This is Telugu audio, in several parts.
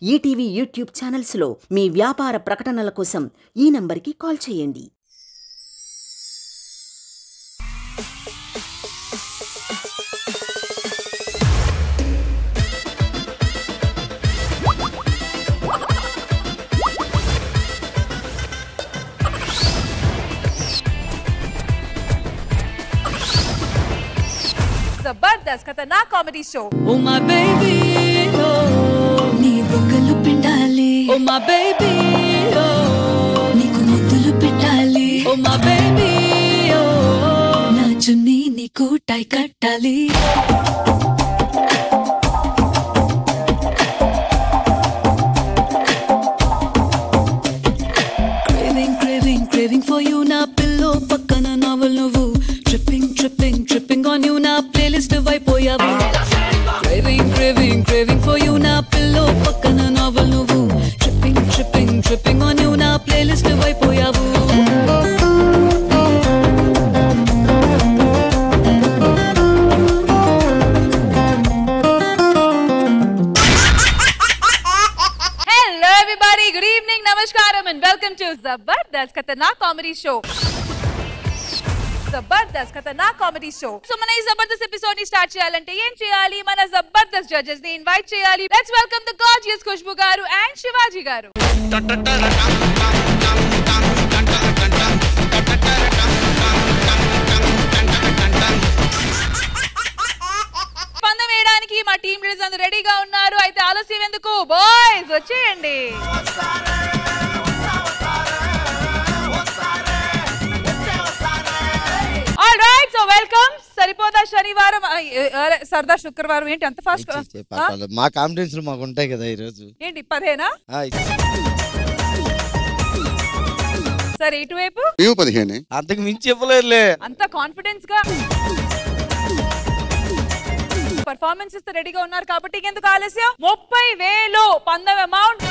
ఈటీవీ యూట్యూబ్ ఛానల్స్లో మీ వ్యాపార ప్రకటనల కోసం ఈ నంబర్కి కాల్ చేయండి. जबरदस्त खतरनाक comedy show. Oh my baby, oh, నీ బొగ్గలు పిండాలి. Oh my baby, oh, నీకు ముద్దులు పెట్టాలి. Oh my baby, oh, నా చున్నీ నీకు టై కట్టాలి. Craving, craving, craving for you. నా పిల్లో పక్కన నవ్వులు నువ్వు. Tripping, tripping, tripping on you. నా playlist వైపోయావు. Craving, craving, craving for you. నా పిల్లో పక్కన నవ్వులు నువ్వు. Tripping, tripping, tripping on you. నా playlist వైపోయావు. Hello everybody, good evening, namaskaram and welcome to Zabardast Khattarnak Comedy Show. Zabardast Khattarnak Comedy Show. So mana ee Zabardast episode ni start cheyalante em cheyali mana Zabardast judges ni invite cheyali. Let's welcome the gorgeous Khushbu garu and Shivaji garu. పందెం వేయడానికి మా టీమ్ లీడర్స్ అందరూ రెడీగా ఉన్నారు. అయితే ఆలస్యం ఎందుకు, బాయ్స్ వచ్చేయండి. All right, so welcome. Saripodhaa Sanivaaram, సరదా శుక్రవారం ఏంటి అంత ఫాస్ట్? మా కాన్ఫిడెన్స్ మాకు ఉంటాయి కదా ఈ రోజు. ఏంటి 10 సరే ఇటువైపు 15 అంతకు మించి చెప్పలేదులే. అంత కాన్ఫిడెన్స్ గా పర్ఫార్మెన్సెస్ తో రెడీగా ఉన్నారు కాబట్టి ఎందుకు ఆలస్యం. 30,000 పందెం అమౌంట్.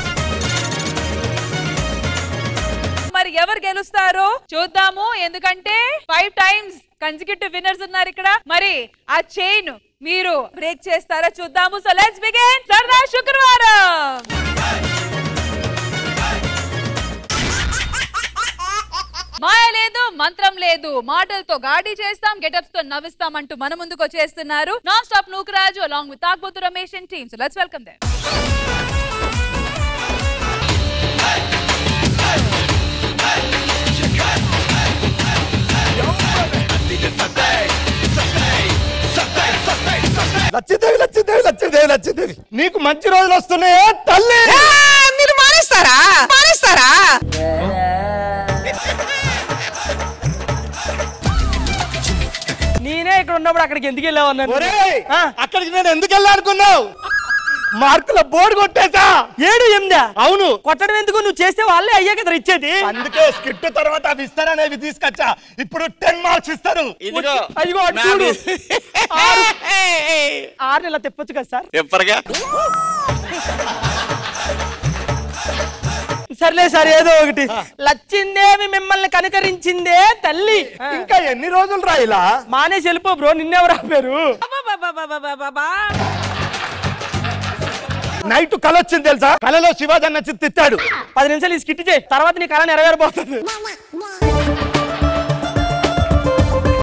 మరి ఎవరు గెలుస్తారో చూద్దాము, ఎందుకంటే 5 times కన్సిక్యూటివ్ విన్నర్స్ ఉన్నారు ఇక్కడ. మరి ఆ చైన్ మీరు బ్రేక్ చేస్తారా చూద్దాము. సో లెట్స్ బిగిన్ సరదా శుక్రవారం. మాయ లేదు, మంత్రం లేదు, మాటలతో గాడి చేస్తాం, గెటప్స్ తో నవ్విస్తాం అంటూ మన ముందుకు వచ్చేస్తున్నారు non stop Nookaraju along with తాగ్బోతు Ramesh and team. So let's welcome them. Lachchidevi Lachchidevi Lachchidevi Lachchidevi, నీకు మంచి రోజులు వస్తున్నాయా తల్లి? మీరు మానేస్తారా? నేనే ఇక్కడ ఉన్నప్పుడు అక్కడికి ఎందుకు వెళ్ళావన్నాను? అక్కడికి నేను ఎందుకు వెళ్ళాలనుకున్నావు? మార్కుల బోర్డు కొట్టేసా. 7, 8 అవును. కొట్టడం ఎందుకు? నువ్వు చేస్తే వాళ్ళే అయ్యా కదా ఇచ్చేది. అందుకే స్కిట్ తర్వాత అవి ఇస్తారనేవి తీసుకొచ్చా. ఇప్పుడు 10 మార్క్స్ ఇస్తారు. అదిగో అటు చూడు. 6 నెలలు తెప్పొచ్చు కదా సార్. ఎప్పటిగా సర్లే సార్, ఏదో ఒకటి. లచ్చిందేమి మిమ్మల్ని కనుకరించిందే తల్లి. ఇంకా ఎన్ని రోజులు రా ఇలా? మానేసి వెళ్ళిపో బ్రో, నిన్నెవరు ఆపారు? నైట్ కళ వచ్చింది తెలుసా? కళలో శివాజీ అన్న తిట్టాడు. 10 నిమిషాలు ఈ స్కిట్ చేయి, తర్వాత నీ కళ నెరవేరబోతుంది.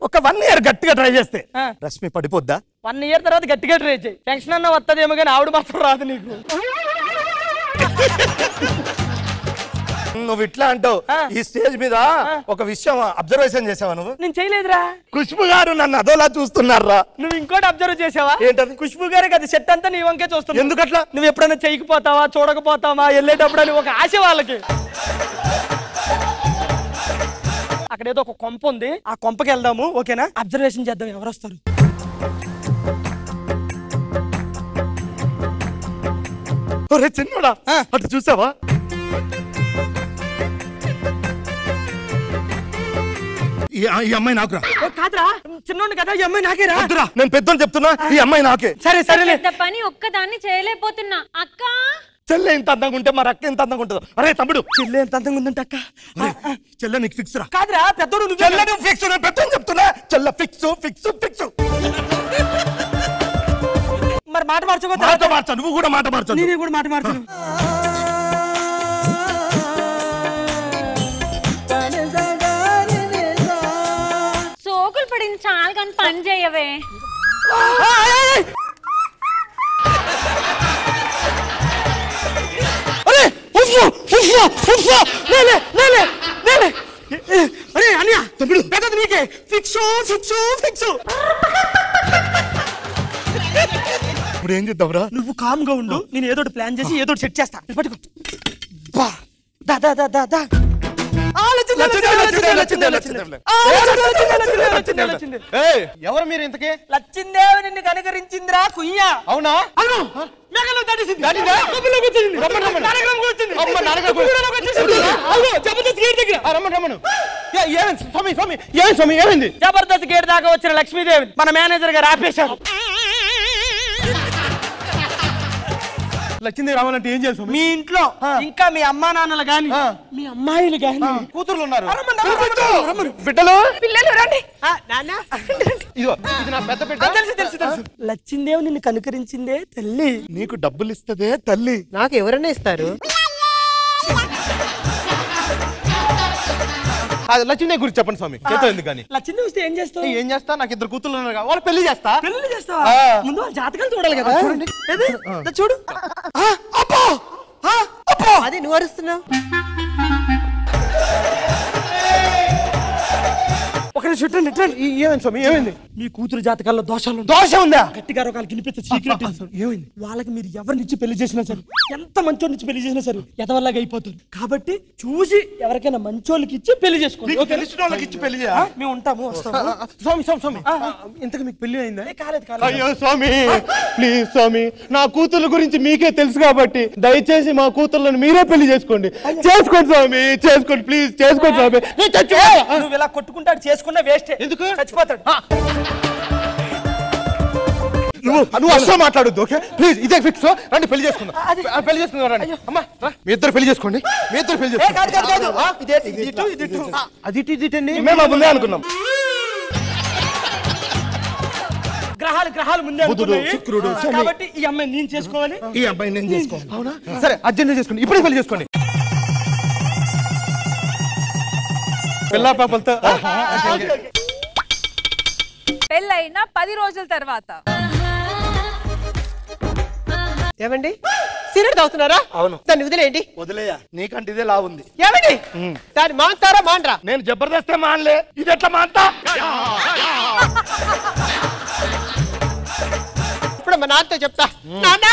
ఒక 1 year గట్టిగా ట్రై చేస్తే రష్మి పడిపోద్దా? 1 year తర్వాత గట్టిగా ట్రై చేయి. టెన్షన్ అన్న వస్తుందేమో కానీ ఆవిడ మాత్రం రాదు నీకు. నువ్వు ఇట్లా అంటావు. ఈ స్టేజ్ మీద ఒక విషయం అబ్జర్వేషన్ చేసావా నువ్వు? నేను చేయలేదురా. ఖుష్బు గారు నన్ను అదోలా చూస్తున్నారా? నువ్వు ఇంకోటి అబ్జర్వ్ చేసావా? ఏంటది? ఖుష్బు గారికి అది సెట్ అంతా నీ వంకే చూస్తుంది. ఎందుకట్లా? నువ్వు ఎప్పుడైనా చేయకపోతావా, చూడకపోతావా, వెళ్ళేటప్పుడు అని ఒక ఆశ వాళ్ళకి. అక్కడేదో ఒక కొంప ఉంది, ఆ కొంపకి వెళ్దాము. ఓకేనా? అబ్జర్వేషన్ చేద్దాం ఎవరు వస్తారు. చిన్నోడా అటు చూసావా? ఈ అమ్మాయి నాకురా. కాదురా, చిన్నోడు కదా, ఈ అమ్మాయి నాకేరా. నేను పెద్దోని చెప్తున్నా, ఈ అమ్మాయి నాకే. సరే సరే, పని ఒక్కదాన్ని చేయలేకపోతున్నా అక్క. చెల్లె ఇంత అందంగా ఉంటే మరి అక్క ఎంత అందంగా ఉంటుందో. అరే తమ్ముడు, చెల్లె ఎంత అందంగా ఉందంట అక్క. చెల్లె నీకు ఫిక్స్ రా. కాదురా పెద్దోడు, చెల్లె నువ్వు ఫిక్స్. నేను పెద్దోని చెప్తున్నా, చెల్లె ఫిక్స్ ఫిక్స్ ఫిక్స్. మరి మాట మార్చుకో. నువ్వు కూడా మాట మార్చు. నేనే కూడా మాట మార్చను. సోకులు పడింది చాలు కానీ పని చేయవే. అరే అన్నయ్య తమ్ముడు పెద్దది నీకే. ఫిక్స్ ఇప్పుడు ఏం చేద్దాంరా? నువ్వు కామ్ గా ఉండు, నేను ఏదో ప్లాన్ చేసి ఏదో సెట్ చేస్తా. పట్టుకో. దా దా దా దా దా. ఎవరు మీరు ఇంతకే? లచ్చిందేవి నిన్ను కనుకరించిందిరా కుయ్యా. అవునా? అవును. మేఘలో దాటేసింది. జబర్దస్త్ గేట్ దాకా వచ్చిన లక్ష్మీదేవి మన మేనేజర్ గారు ఆపేశారు. లక్ష్మీదేవి రావాలంటే ఏం చేయాలి? మీ ఇంట్లో ఇంకా మీ అమ్మా నాన్నలు గాని మీ అమ్మాయిలు గాని కూతుర్లు ఉన్నారు, బిడ్డలు పిల్లలు రండి. ఇదిగో ఇది నా పెద్ద బిడ్డ. తెలుసు. లచ్చిందేవి నిన్ను కనుకరించిందే తల్లి. నీకు డబ్బులు ఇస్తదే తల్లి. నాకు ఎవరైనా ఇస్తారు. లక్ష్మీదేవి గురించి చెప్పండి స్వామి. చేతో ఎందుకు కానీ? లచ్చిందేవి వస్తే ఏం చేస్తావు? ఏం చేస్తా? నాకు 2 కూతుర్లు ఉన్నారు, వాళ్ళు పెళ్లి చేస్తా. పెళ్లి చేస్తావా? ముందు వాళ్ళ జాతకాలు చూడాలి కదా. చూడండి, చూడు. అది నువ్వు అరుస్తున్నావు. ఒకరి చుట్టూ ఏమైంది స్వామి? ఏమైంది? మీ కూతురు జాతకాల్లో దోషాలు. దోషం ఉందా? గట్టిగా ఒకళ్ళు గినిపిస్తే సీక్రెట్. ఏమైంది? వాళ్ళకి మీరు ఎవరినిచ్చి పెళ్లి చేసినా సరే, ఎంత మంచోళ్ళ నుంచి పెళ్లి చేసినా సరే ఎదవల్లాగా అయిపోతుంది. కాబట్టి చూసి ఎవరికైనా మంచోళ్ళకి ఇచ్చి పెళ్లి చేసుకోండి. తెలిసిన వాళ్ళకి ఇచ్చి పెళ్లి మేము ఉంటాము, వస్తాము. స్వామి స్వామి ఇంతకు మీకు పెళ్లి అయిందా? కాలేదు. అయ్యో స్వామి, ప్లీజ్ స్వామి, నా కూతుర్ల గురించి మీకే తెలుసు కాబట్టి దయచేసి మా కూతుర్లను మీరే పెళ్లి చేసుకోండి. చేసుకోండి స్వామి, చేసుకోండి, ప్లీజ్ చేసుకోండి స్వామి. నువ్వు ఇలా కొట్టుకుంటాడు చేసుకున్నా వేస్ట్. ఎందుకు? చచ్చిపోతాడు. నువ్వు అసలు మాట్లాడొద్దు, ఓకే? ప్లీజ్ ఇదే ఫిక్స్. రండి పెళ్లి చేసుకుందాం. పెళ్లి చేసుకుందాం రండి. అమ్మా మీ ఇద్దరు పెళ్లి చేసుకోండి. మీ ఇద్దరు పెళ్లి చేసుకోండి. అది ఇటండి మేము ముందే అనుకున్నాం. గ్రహాలు ముందే బుధుడు, శుక్రుడు, శని. కాబట్టి ఈ అమ్మాయి నేను చేసుకోవాలి, ఈ అబ్బాయి నేను చేసుకోవాలి. అవునా? సరే అర్జెంట్ చేసుకోండి, ఇప్పుడే పెళ్లి చేసుకోండి. పిల్ల పాపలతో పెళ్ళైన 10 రోజుల తర్వాత ఏమండి సిగరెట్ తాగుతున్నారా? అవును. దాన్ని వదిలేయండి. వదిలేయా? నీకంటే ఇదే లా ఉంది. ఏమండి దాన్ని మాంటారా మాండ్రా? నేను జబర్దస్తే మానలే, ఇది ఎట్లా మాంతా? ఇప్పుడు మా నాన్నతో చెప్తా. నాన్న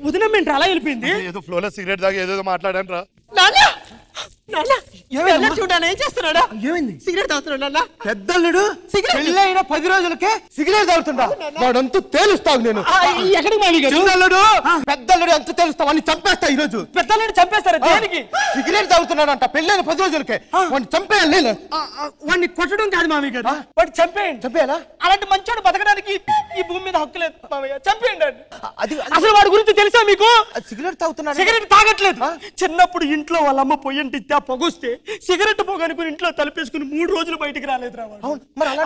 వదినమ్మేంటి అలా వెళ్ళిపోయింది? ఏదో ఫ్లోలో సిగరెట్ తాగి ఏదో మాట్లాడాను రా. చూడాలి ఏం చేస్తున్నాడా? ఏమైంది? సిగరెట్ తాగుతున్నాడు నాన్న. పెద్దల్లుడు పెళ్ళైన 10 రోజులకే సిగరెట్ తాగుతుండా? వాడంతా తేలుస్తావు నేను. ఎక్కడికి మావి గారు? చిన్నల్లుడు పెద్దల్లుడు ఎంత తేలుస్తావు? వాడిని చంపేస్తా ఈ రోజు. పెద్దల్లుడు చంపేస్తారా? దేనికి? సిగరెట్ తాగుతున్నాడంట పెళ్ళైన 10 రోజులకే. వాడిని చంపేయాలి నేను. వాడిని కొట్టడం కాదు మావి గారు, వాడిని చంపేయండి. చంపేయాలా? అలాంటి మంచోడు బతకడానికి ఈ భూమి మీద హక్కు లేదు మావయ్య. చంపేయండి. అది అసలు వాడి గురించి తెలుసా మీకు? సిగరెట్ తాగుతున్నాడు. సిగరెట్ తాగట్లేదు. చిన్నప్పుడు ఇంట్లో వాళ్ళ అమ్మ పొయ్యంటి పొగొస్తే సిగరెట్ పొగ అనుకుని ఇంట్లో తలపేసుకుని 3 రోజులు బయటికి రాలేదు రా.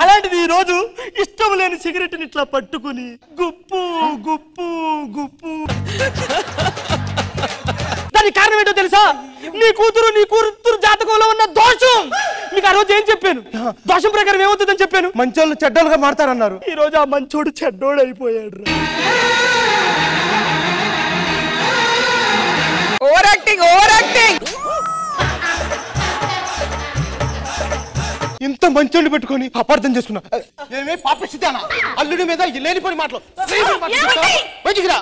అలాంటిది ఈ రోజు ఇష్టం లేని సిగరెట్ ని ఇట్లా పట్టుకుని గుప్పు గుప్పు గుప్పు. దానికి కారణం ఏంటో తెలుసా? నీ కూతురు జాతకంలో ఉన్న దోషం. మీకు ఆ రోజు ఏం చెప్పాను? దోషం ప్రకారం ఏమవుతుందని చెప్పాను. మంచోళ్ళు చెడ్డోళ్ళుగా మారతారన్నారు. ఈ రోజు ఆ మంచోడు చెడ్డోడు అయిపోయాడు. Over acting. ఇంత మంచోళ్ళు పెట్టుకొని అపార్థం చేసుకున్నా. ఏమే పాపిస్తానా? అల్లుడి మీద లేనిపోని మాటలు. బయటికి రా.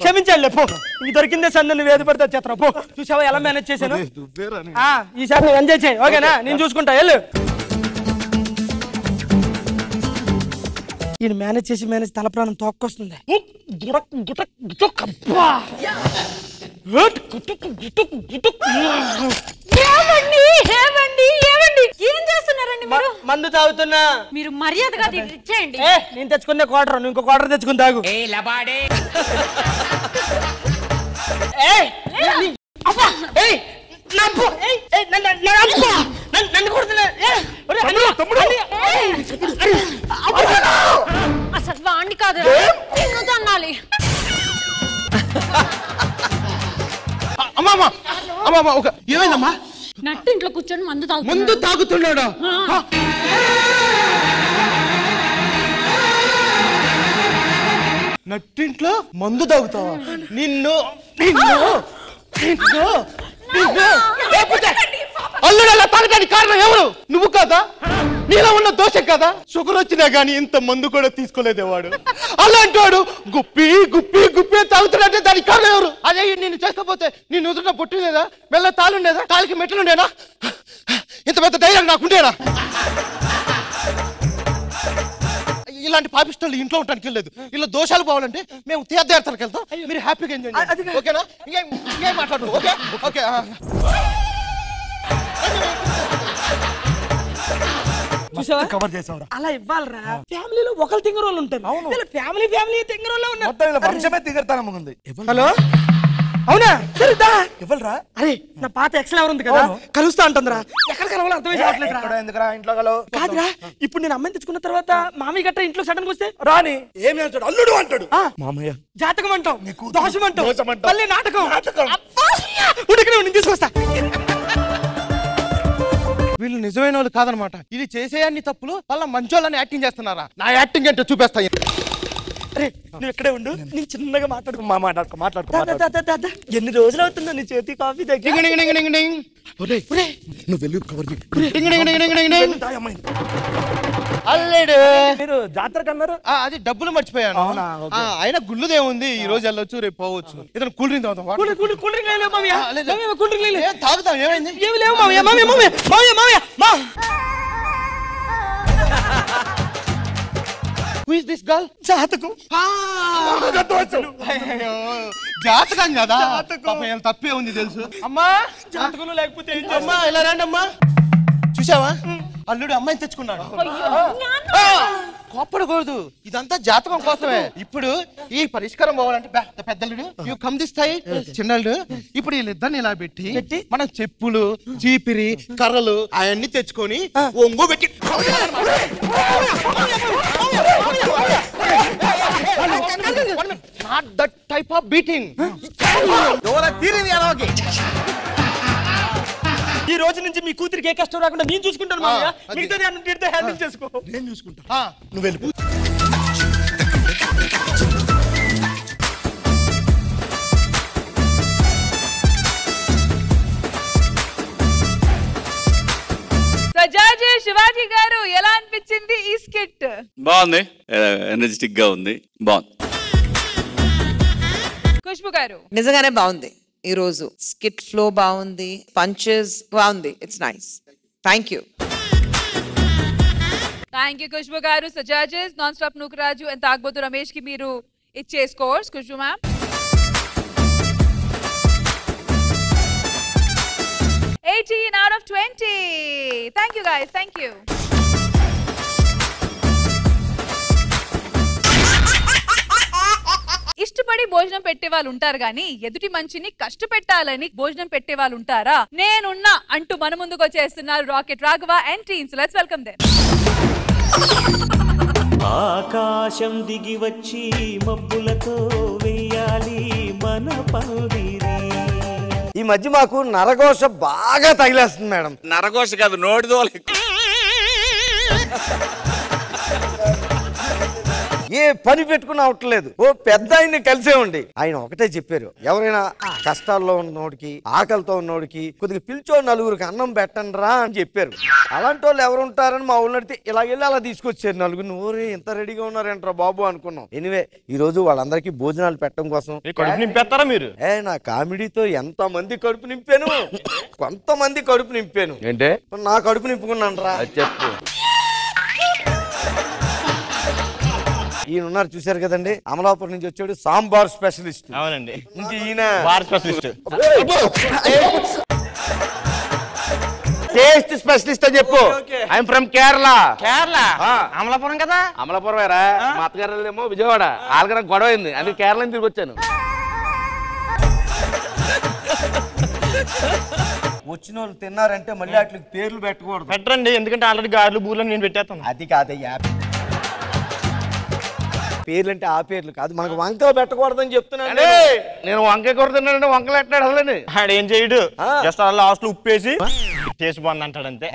క్షమించాలి పో. ఇంక దొరికిందే సందని వేది పడితే చేతరా పో. చూసావా ఎలా మేనేజ్ చేశాను? ఈసారి నువ్వు ఎంజాయ్ చేయి, ఓకేనా? నేను చూసుకుంటా, వెళ్ళు. ఈయన మేనేజ్ చేసి తల ప్రాణం తోక్కొస్తుంది. ఏం చేస్తున్నారండి మీరు? మందు తాగుతున్నా. మీరు మర్యాదగా ఇచ్చేయండి. నేను తెచ్చుకునే క్వార్టర్, నువ్వు ఇంకో క్వార్టర్ తెచ్చుకుని తాగు. అసలు వాణ్ణి కాదు నిన్ను తన్నాలి. అమ్మా ఒక ఏమైందమ్మా? నట్టింట్లో కూర్చొని ముందు తాగుతున్నాడా? నట్టింట్లో మందు తాగుతావా? నిన్ను అల్లుడు అలా తాగడానికి కారణం ఎవరు? నువ్వు కదా? నీలో ఉన్న దోషం కదా? షుగర్ వచ్చినా గానీ ఇంత మందు కూడా తీసుకోలేదేవాడు. అలాంటి వాడు గుప్పి గుప్పి గుప్పి తాగుతున్నాడంటే దానికి కారణం ఎవరు? అదే నేను చేసుకోపోతే నీ నుదుట పొట్టు లేదా, మెల్ల తాళుండేదా, కాలికి మెట్లుండేనా, ఇంత పెద్ద ధైర్యం నాకుండేనా? ఇలాంటి పాపిస్టోళ్ళు ఇంట్లో ఉండడానికి వెళ్ళలేదు. ఇలా దోషాలు పోవాలంటే మేము తీర్థయాత్రలకు వెళ్తాం, మీరు హ్యాపీగా ఎంజాయ్ చేయండి. ఓకేనా? ఇంకేం మాట్లాడు. Okay okay. కవర్ చేసావురా. అలా ఇవ్వాలరా. ఫ్యామిలీలో ఒకరు తింగరోళ్ళు ఉంటారు. ఫ్యామిలీ తింగరోళ్ళే ఉన్నారు. వంశమే తిగడతానమ్ముంది. హలో, అవునా? సరిదా ఇవ్వరా? అరే నా పాత ఎక్సెల్ ఎవరు ఉంది కదా, కలుస్తా అంటుందిరా. ఎక్కడ కలవాలో అర్థమే కావట్లేదురా. ఇంట్లో కలవు కాదురా. ఇప్పుడు నేను అమ్మాయిని తెచ్చుకున్న తర్వాత మామయ్య గట్ట ఇంట్లో సడన్ వస్తే రాని ఏమి అంటాడు? అల్లుడు అంటాడు. మామయ్య జాతకం అంటాం, దోషం అంటాం, మళ్ళీ నాటకం. ఉడికి నేను తీసుకొస్తా. వీళ్ళు నిజమైన వాళ్ళు కాదనమాట. ఇది చేసేయాన్ని తప్పులు వాళ్ళ మంచోళ్ళని యాక్టింగ్ చేస్తున్నారా? నా యాక్టింగ్ ఏంటో చూపిస్తా. అరే నువ్వు ఎక్కడే ఉండు, నేను చిన్నగా మాట్లాడుకో. ఎన్ని రోజులు అవుతుందో నీ చేతి కాఫీ దగ్గర. అల్లేడు మీరు జాతరకు అన్నారు. అది డబ్బులు మర్చిపోయాను. అయినా గుళ్ళుదేముంది, ఈ రోజు వెళ్ళొచ్చు, రేపు పోవచ్చు. ఏదైనా కూల్ డ్రింక్ తాగుతాం. తాగుతాం. ఏమైంది? ఏమి లేవు మామయ్య. Who is this girl? జాతకం. జాతకం కదా, తప్పే ఉంది తెలుసు. అమ్మా జాతకంలో లేకపోతే అమ్మా ఇలా రండి అమ్మా. చూసావా అల్లుడు అమ్మాయిని తెచ్చుకున్నాడు. కోప్పడకూడదు, ఇదంతా జాతకం కోసమే. ఇప్పుడు ఈ పరిష్కారం పోవాలంటే పెద్దలుడు యూ కమ్ దిస్ స్థాయి, చిన్నల్లుడు ఇప్పుడు వీళ్ళిద్దరిని ఇలా పెట్టి మనం చెప్పులు, చీపిరి, కర్రలు అవన్నీ తెచ్చుకొని ఒంగు పెట్టి not that type of beating. ఈ రోజు నుంచి మీ కూతురికి ఏ కష్టం రాకుండా నేను చూసుకుంటాను మామయ్య. మిగతా హ్యాండిల్ చేసుకో. నేను చూసుకుంటా. నువ్వు వెళ్ళిపో. సజాజీ శివాజీ గారు ఎలా అనిపించింది ఈ స్కిట్? బాగుంది, ఎనర్జెటిక్ గా ఉంది, బాగుంది. ఖుష్బు గారు నిజంగానే బాగుంది. ఈ రోజు స్కిట్ ఫ్లో బాగుంది, పంచెస్ బాగుంది. It's nice. Thank you Khushbu గారు. సజాజెస్ నాన్ స్టాప్ నూకరాజు అండ్ తాగబోతు రమేష్ కి మీరు ఇచ్చే scores. Khushbu ma'am 18 out of 20. Thank you guys. Thank you. ఇష్టపడి భోజనం పెట్టే వాళ్ళు ఉంటారు గానీ ఎదుటి మంచిని కష్టపెట్టాలని భోజనం పెట్టే వాళ్ళు ఉంటారా? నేనున్నా అంటూ మన ముందుకు వచ్చేస్తున్నారు rocket Raghava and teams. Let's welcome them. ఆకాశం దిగి వచ్చి మబ్బులతో వేయాలి మన పందిరి. ఈ మధ్య మాకు నరఘోష బాగా తగిలేస్తుంది మేడం. నరఘోష కాదు, నోటిదో. ఏ పని పెట్టుకుని అవట్లేదు. ఓ పెద్ద ఆయన్ని కలిసే ఉండి ఆయన ఒకటే చెప్పారు, ఎవరైనా కష్టాల్లో ఉన్నోడికి, ఆకలితో ఉన్నోడికి కొద్దిగా పిలిచో నలుగురికి అన్నం పెట్టండి రా అని చెప్పారు. అలాంటి వాళ్ళు ఎవరు ఉంటారని మా ఊళ్ళో అడిగితే ఇలా వెళ్ళి అలా తీసుకొచ్చారు నలుగురు. నువ్వు ఇంత రెడీగా ఉన్నారంటారా బాబు అనుకున్నాం. ఎనివే ఈ రోజు వాళ్ళందరికీ భోజనాలు పెట్టడం కోసం నింపేస్తారా మీరు? నా కామెడీతో ఎంత మంది కడుపు నింపాను, కొంతమంది కడుపు నింపాను. ఏంటే నా కడుపు నింపుకున్నాను రా చెప్పు. ఈయన ఉన్నారు చూసారు కదండి, అమలాపురం నుంచి వచ్చాడు, సాంబార్ స్పెషలిస్ట్. అవునండి, ఈయన స్పెషలిస్ట్, టేస్ట్ స్పెషలిస్ట్ అని చెప్పు. I'm from Kerala. కేరళ అమలాపురం కదా? అమలాపురం వేరా, మా అత్తగారేమో విజయవాడ. వాళ్ళకి నాకు గొడవ అయింది, అందుకే కేరళ తిరిగి వచ్చాను. వచ్చిన వాళ్ళు తిన్నారంటే మళ్ళీ వాటికి పేర్లు పెట్టకూడదు. పెట్టండి, ఎందుకంటే ఆల్రెడీ గారెలు బూర్లు నేను పెట్టేస్తాను. అది కాదయ్యా, పేర్లు అంటే ఆ పేర్లు కాదు, మనకు వంకలు పెట్టకూడదని చెప్తున్నాను. నేను వంకాయ కూర తిన్నానంటే వంకలు ఎట్టాడు అసలు. ఆడేం చేయడు, జస్ట్ లాస్ట్ లో ఉప్పేసి చేసి బాగుంది అంటాడు అంతే.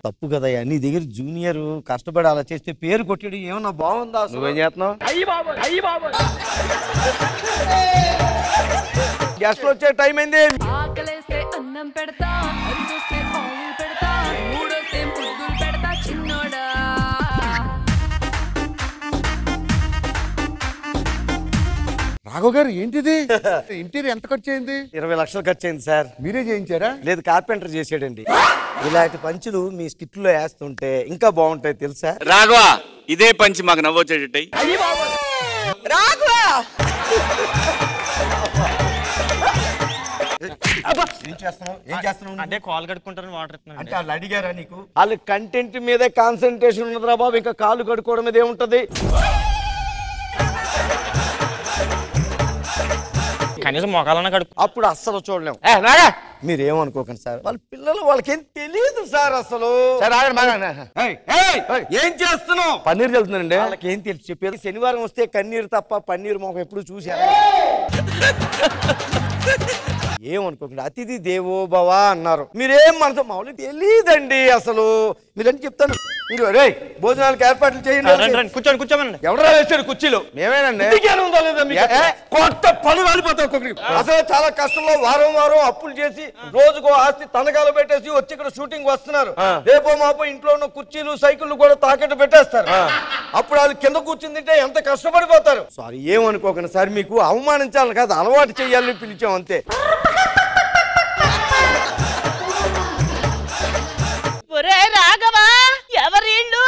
తప్పు కదయ్యా, నీ దగ్గర జూనియర్ కష్టపడి అలా చేస్తే పేరు కొట్టాడు, ఏమన్నా బాగుందా? నువ్వేం చేస్తున్నావు? గెస్ట్లు వచ్చే టైం అయింది. ఆకలేస్తే అన్నం పెడతా, అరిసొస్తే ఆయిల్ పెడతా, మూడొస్తే ముద్దులు పెడతా చిన్నోడా. రాఘవ్ గారు ఏంటిది? ఇంటీరియర్ ఎంత ఖర్చు అయింది? 20 లక్షలు ఖర్చు అయింది సార్. మీరే చేయించారా? లేదు, కార్పెంటర్ చేసాడండి. ఇలాంటి పంచులు మీ స్కిట్ లో వేస్తుంటే ఇంకా బాగుంటాయి తెలుసా? రాఘవ, ఇదే పంచి మాకు నవ్వొచ్చేటట్టు. రాఘవ ఏం చేస్తున్నావు? అంటే కాల్ కడుక్కుంటారని వాటర్ ఇస్తున్నాను. అంటే వాళ్ళు అడిగారా నీకు? వాళ్ళు కంటెంట్ మీదే కాన్సన్ట్రేషన్ ఉన్నదిరా బాబు, ఇంకా కాళ్ళు కడుక్కోవడం మీద ఏముంటది? కనీసం మొఖాలన్నా కడుక్కు. అప్పుడు అస్సలు చూడలేము. మీరేమనుకోకండి సార్, వాళ్ళ పిల్లలు వాళ్ళకేం తెలియదు సార్ అసలు. ఏం చేస్తున్నావు? పన్నీర్ వెళ్తుందండి. వాళ్ళకేం తెలుసు చెప్పేది? శనివారం వస్తే కన్నీరు తప్ప పన్నీరు మొఖం ఎప్పుడు చూసారా? ఏమనుకోకండి, అతిథి దేవో భవ అన్నారు. మీరేం మనతో మామూలు తెలియదండి అసలు. మీరంటే చెప్తాను, మీరు రే భోజనాలకు ఏర్పాట్లు చేయండి. కూర్చోమనండి. ఎవరా వేసాడు కుర్చీలో? మేమేనండి. కొత్త పని వాడిపోతావు. అసలు చాలా కష్టంలో వారం వారం అప్పులు చేసి రోజుకో ఆస్తి తనఖాలు పెట్టేసి వచ్చి ఇక్కడ షూటింగ్ వస్తున్నారు. రేపో మాపో ఇంట్లో ఉన్న కుర్చీలు సైకిళ్ళు కూడా తాకట్టు పెట్టేస్తారు. అప్పుడు వాళ్ళు కింద కూర్చుని తింటే ఎంత కష్టపడిపోతారు. సారీ, ఏమనుకోకండి సార్, మీకు అవమానించాలని కాదు, అలవాటు చేయాలని పిలిచాం అంతే. రాఘవా, ఎవరిళ్ళు?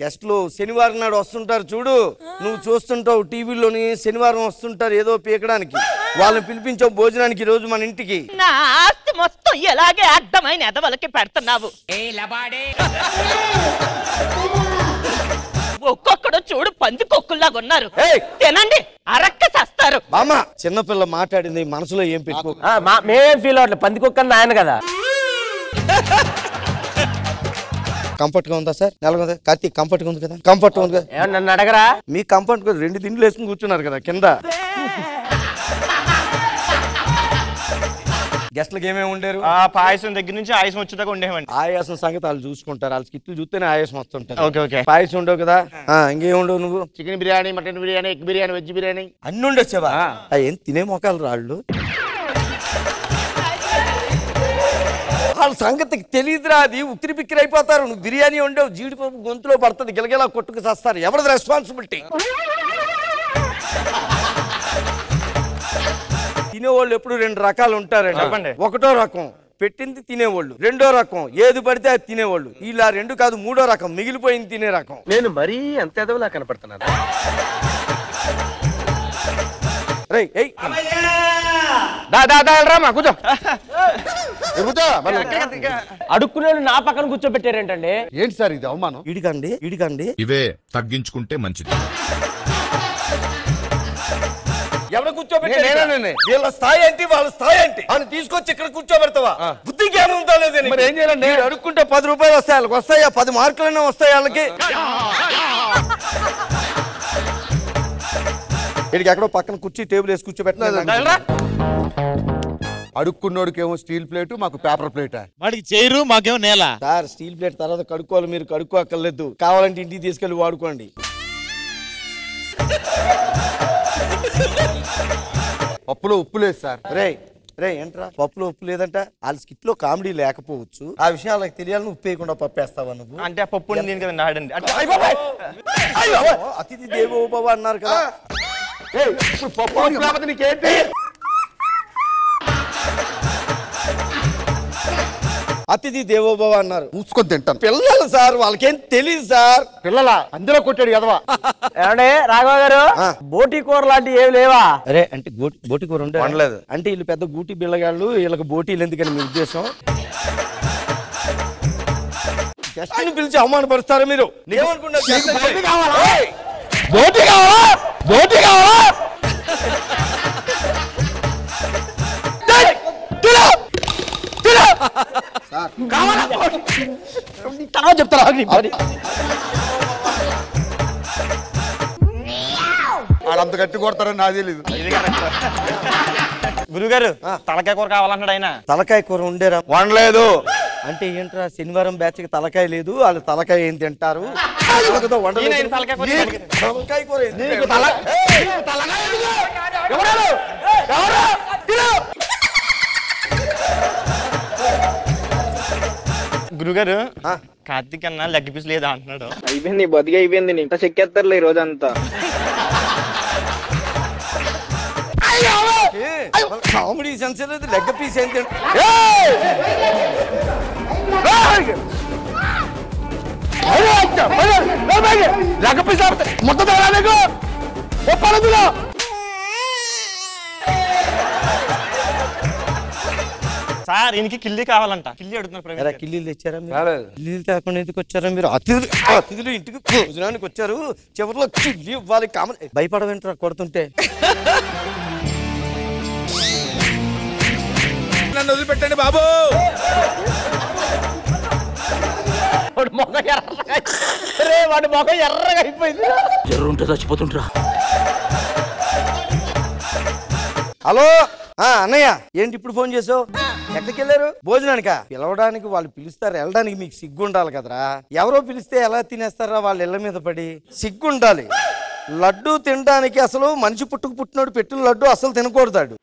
గెస్ట్లు శనివారం నాడు వస్తుంటారు చూడు, నువ్వు చూస్తుంటావు టీవీలోని. శనివారం వస్తుంటారు ఏదో పీకడానికి. వాళ్ళని పిలిపించావు భోజనానికి రోజు మన ఇంటికి. నా ఆస్తి మొత్తం ఎలాగే అర్థమైన ఎదవలకి పెడుతున్నావు. ఒక్కొక్కడు చూడు పంది కొక్కుల్లాగా ఉన్నారు. తినండి, అరక్క చేస్తారు. బామ్మ, చిన్నపిల్ల మాట్లాడింది, మనసులో ఏం పెట్టుకో. మేమేం ఫీల్ అవ్వట్లేదు, పంది కుక్కని ఆయన కదా. కంఫర్ట్ గా ఉందా సార్? నెలగా కార్తీక్ కంఫర్ట్ గా ఉంది కదా? కంఫర్ట్ ఉంది కదా? నన్ను అడగరా? మీ కంఫర్ట్ గా 2 దిండ్లు వేసుకుని కూర్చున్నారు కదా కింద. గెస్ట్లకు ఏమేమి ఉండేరు? పాయసం దగ్గర నుంచి ఆయాసం వచ్చేదాకా ఉండేవండి. ఆయాసం సంగతి వాళ్ళు చూసుకుంటారు, వాళ్ళ స్కిట్లు చూస్తేనే ఆయాసం వస్తుంటారు. Okay okay. పాయసం ఉండవు కదా? ఇంకేం ఉండవు నువ్వు? Chicken biryani, mutton biryani, egg biryani, veg biryani అన్ని ఉండొచ్చావా? ఏం తినే మొక్కలు రాళ్ళు. వాళ్ళ సంగతికి తెలియదురా, అది ఉక్కిరి బిక్కిరి అయిపోతారు. నువ్వు బిర్యానీ ఉండవు, జీడిపప్పు గొంతులో పడుతుంది, గిలగిలా కొట్టుకు చేస్తారు. ఎవరిది రెస్పాన్సిబిలిటీ? తినేవాళ్ళు ఎప్పుడు 2 రకాలు ఉంటారండి. ఒకటో రకం పెట్టింది తినేవాళ్ళు, రెండో రకం ఏది పడితే అది తినేవాళ్ళు. ఇలా 2 కాదు, 3వ రకం మిగిలిపోయింది తినే రకం. నేను మరీ అంత ఎదవలా కనపడుతున్నాను. అడుక్కునే నా పక్కన కూర్చోబెట్టారేంటండి? ఏంటి సార్ ఇది అవమానం? ఇడికండి ఇవే తగ్గించుకుంటే మంచిది. ఎవరు కూర్చోబెట్టారు? వీళ్ళ స్థాయి ఏంటి, వాళ్ళ స్థాయి ఏంటి అని తీసుకొచ్చి ఇక్కడ కూర్చోబెడతావా? బుద్ధి జ్ఞానం ఉందా లేదని? మరి ఏం చేయాలండి? అడుక్కుంటే 10 రూపాయలు వస్తాయి, వాళ్ళకి వస్తాయా? 10 మార్కులైనా వస్తాయి వాళ్ళకి. వీడికి ఎక్కడో పక్కన కుర్చీ టేబుల్ వేసి కూర్చోబెట్టినా. అడుక్కున్నోడికేమో స్టీల్ ప్లేట్, మాకు పేపర్ ప్లేట్. వాడికి చైరు, మాకేమో నేల. సార్, స్టీల్ ప్లేట్ తర్వాత కడుక్కోవాలి, మీరు కడుక్కోక్కర్లేదు. కావాలంటే ఇంటికి తీసుకెళ్లి వాడుకోండి. పప్పులో ఉప్పు లేదు సార్. రే ఏంట్రా పప్పులో ఉప్పు లేదంట? వాళ్ళ స్కిట్ లో కామెడీ లేకపోవచ్చు, ఆ విషయం వాళ్ళకి తెలియాలని ఉప్పు వేయకుండా పప్పు వేస్తావా నువ్వు? అంటే ఆ పప్పు ఆడండి. అతిథి దేవో భవ అన్నారు కదా. పప్పు నీకేంటి? అతిథి దేవోభవ అన్నారు. పూసుకొని తింటాను. పిల్లలు సార్, వాళ్ళకేం తెలియదు సార్. పిల్లల అందులో కొట్టాడు ఎదవా. ఏమండి రాఘవ గారు, బోటి కూర లాంటివి ఏమి లేవా? అరే అంటే బోటి కూర ఉండలేదు అంటే వీళ్ళు పెద్ద గూటి బిల్లగాళ్ళు, వీళ్ళకి బోటీలు ఎందుకని మీ ఉద్దేశం? గెస్ట్ని పిలిచి అవమానపరుస్తారా మీరు? ఏమనుకున్నారు? బోటి కావాలా? తర్వాత చెప్తారా ఆడంత గట్టి కొడతారని నాకు తెలీదు. గురుగారు తలకాయ కూర కావాలన్నాడు ఆయన. తలకాయ కూర ఉండేరా? వండలేదు అంటే ఏంట్రా శనివారం బ్యాచ్ కి తలకాయ లేదు, వాళ్ళు తలకాయ ఏం తింటారు? తలకాయ కూర గురుగారు కార్తీక్ అన్న లెగ్ పీస్ లేదా అంటున్నాడు. అయిపోయింది బతికి అయిపోయింది. ఇంత చెక్కేస్తారులే ఈ రోజు అంతా. కామెడీ సెన్స్ లెగ్ పీస్ ఏంటి? లెగ్ పీస్ మొత్తం సార్ ఈయనకి కిల్లి కావాలంట. కిల్లి అడుగుతున్నారు. కిల్లీలు తెచ్చారా? కిల్లీలు తేకుండా ఎందుకు వచ్చారా మీరు? అతిథులు ఇంటికి భోజనానికి వచ్చారు, చివరిలో కిల్లి ఇవ్వాలి. కామన్ భయపడవేంటారా కొడుతుంటే? నన్ను వదిలిపెట్టండి బాబు. వాడి మొగ ఎర్రగా అయిపోయింది. జర్రు ఉంటే చచ్చిపోతుంటరా. హలో అన్నయ్య, ఏంటి ఇప్పుడు ఫోన్ చేసావు? ఎక్కడికి వెళ్ళారు? భోజనానికా? పిలవడానికి వాళ్ళు పిలుస్తారు, వెళ్ళడానికి మీకు సిగ్గు ఉండాలి కదరా. ఎవరో పిలిస్తే ఎలా తినేస్తారా? వాళ్ళ ఇళ్ళ మీద పడి సిగ్గు ఉండాలి. లడ్డు తినడానికి అసలు మనిషి పుట్టినోడు పెట్టిన లడ్డు అసలు తినకూడదాడు.